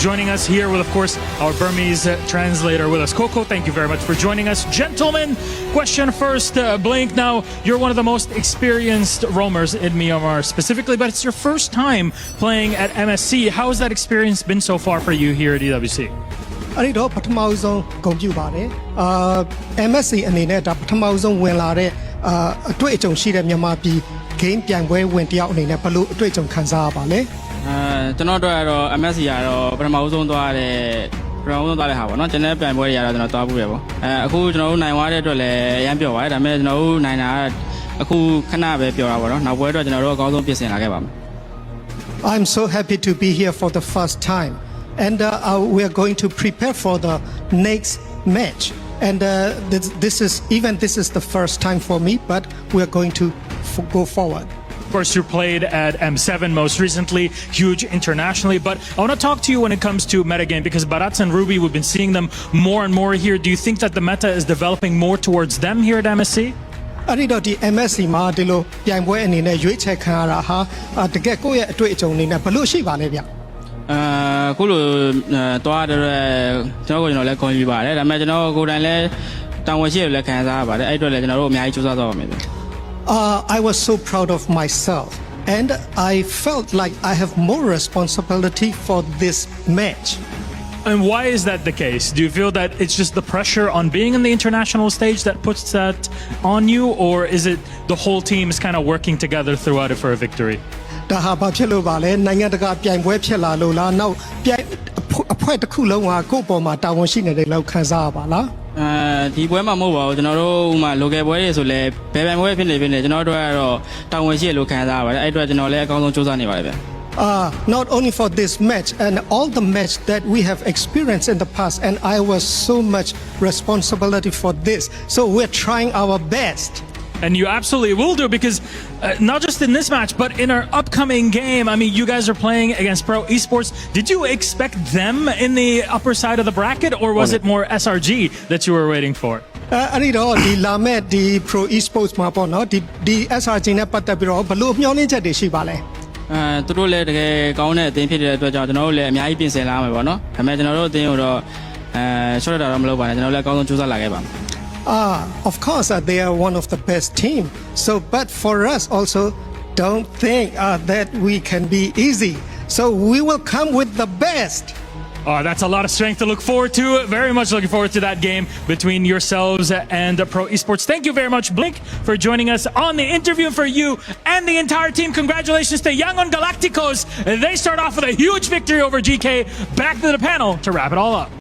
joining us here with, of course, our Burmese translator with us. Coco, thank you very much for joining us. Gentlemen, question first, Blink. Now, you're one of the most experienced roamers in Myanmar specifically, but it's your first time playing at MSC. How has that experience been so far for you here at EWC? အဲ့ဒီတော့ပထမဆုံးဂုဏ်ပြုပါတယ်MSC အနေနဲ့ဒါပထမဆုံးဝင်လာတဲ့အတွေ့အကြုံရှိတဲ့မြန်မာပြည် game ပြိုင်ပွဲဝင်တယောက်အနေနဲ့ဘလို့အတွေ့အကြုံခံစားရပါလဲကျွန်တော်တို့ကတော့ MSC ကတော့ပထမဆုံးသွားတဲ့ဟာပေါ့နော်ကျွန်တော်ပြိုင်ပွဲတွေကတော့ကျွန်တော်သွားဘူးရပေါ့အခုကျွန်တော်တို့နိုင်သွားတဲ့အတွက်လည်းအရင်ပြောပါတယ်ဒါပေမဲ့ကျွန်တော်တို့နိုင်တာအခုခဏပဲပြောတာပေါ့နော်နောက်ပွဲအတွက်ကျွန်တော်တို့အကောင်းဆုံးပြင်ဆင်လာခဲ့ပါမယ် I'm so happy to be here for the first time and we are going to prepare for the next match and this is the first time for me but we are going to go forward. Of course, you played at M7 most recently, huge internationally, but I want to talk to you when it comes to metagame because Barats and Ruby, we've been seeing them more and more here. Do you think that the meta is developing more towards them here at MSC? အဲ့ဒီတော့ဒီ MSC မှာဒီလိုပြိုင်ပွဲအနေနဲ့ရွေးချယ်ခံရတာဟာတကယ်ကိုယ့်ရဲ့အတွေ့အကြုံအနေနဲ့ဘလို့ရှိပါလဲဗျအခုလိုသွားတဲ့ကျွန်တော်လည်းခေါ်ယူပါတယ်ဒါပေမဲ့ကျွန်တော်ကိုယ်တိုင်လည်းတောင်းဝရှိရလည်းခံစားရပါတယ်အဲ့အတွက်လည်းကျွန်တော်တို့အများကြီးစူးစမ်းသွားပါမယ်I was so proud of myself and I felt like I have more responsibility for this match. And why is that the case? Do you feel that it's just the pressure on being in the international stage that puts that on you, or is it the whole team is kind of working together throughout it for a victory? ဒါဟာဘာဖြစ်လို့ပါလဲနိုင်ငံတကာပြိုင်ပွဲဖြစ်လာလို့လားနောက်ပြိုင်အဖွဲ့တစ်ခုလုံးဟာကိုယ့်ပေါ်မှာတာဝန်ရှိနေတယ်လို့ခံစားရပါလားဒီပွဲမှာမဟုတ်ပါဘူးကျွန်တော်တို့ဥမာ local ပွဲတွေဆိုလဲဘယ်ပွဲဖြစ်နေကျွန်တော်တို့ကတော့တာဝန်ရှိရလို့ခံစားရပါတယ်အဲ့အတွက်ကျွန်တော်လည်းအကောင်းဆုံးစူးစမ်းနေပါတယ်ဗျnot only for this match and all the match that we have experienced in the past and I was so much responsibility for this so we're trying our best and you absolutely will do because not just in this match but in our upcoming game I mean you guys are playing against Pro Esports did you expect them in the upper side of the bracket or was it more SRG that you were waiting for အဲ့ဒီတော့ဒီလာမဲ့ဒီ Pro Esports မှာပေါ့နော်ဒီ SRG နဲ့ပတ်သက်ပြီးတော့ဘယ်လိုမျှော်လင့်ချက်တွေရှိပါလဲသူတို့လည်းတကယ်ကောင်းတဲ့အသင်းဖြစ်တဲ့အတွက်ကြောင့်ကျွန်တော်တို့လည်းအများကြီးပြင်ဆင်လာမှာပေါ့နော်ဒါပေမဲ့ကျွန်တော်တို့အသင်းကိုတော့ရှော့တာတော့မလုပ်ပါနဲ့ကျွန်တော်လည်းအကောင်းဆုံးကြိုးစားလာခဲ့ပါမယ်of course they are one of the best team so but for us also don't think that we can be easy so we will come with the best Oh, that's a lot of strength to look forward to. Very much looking forward to that game between yourselves and Pro Esports. Thank you very much, Blink, for joining us on the interview. For you and the entire team, congratulations to Yangon Galacticos. They start off with a huge victory over GK. Back to the panel to wrap it all up.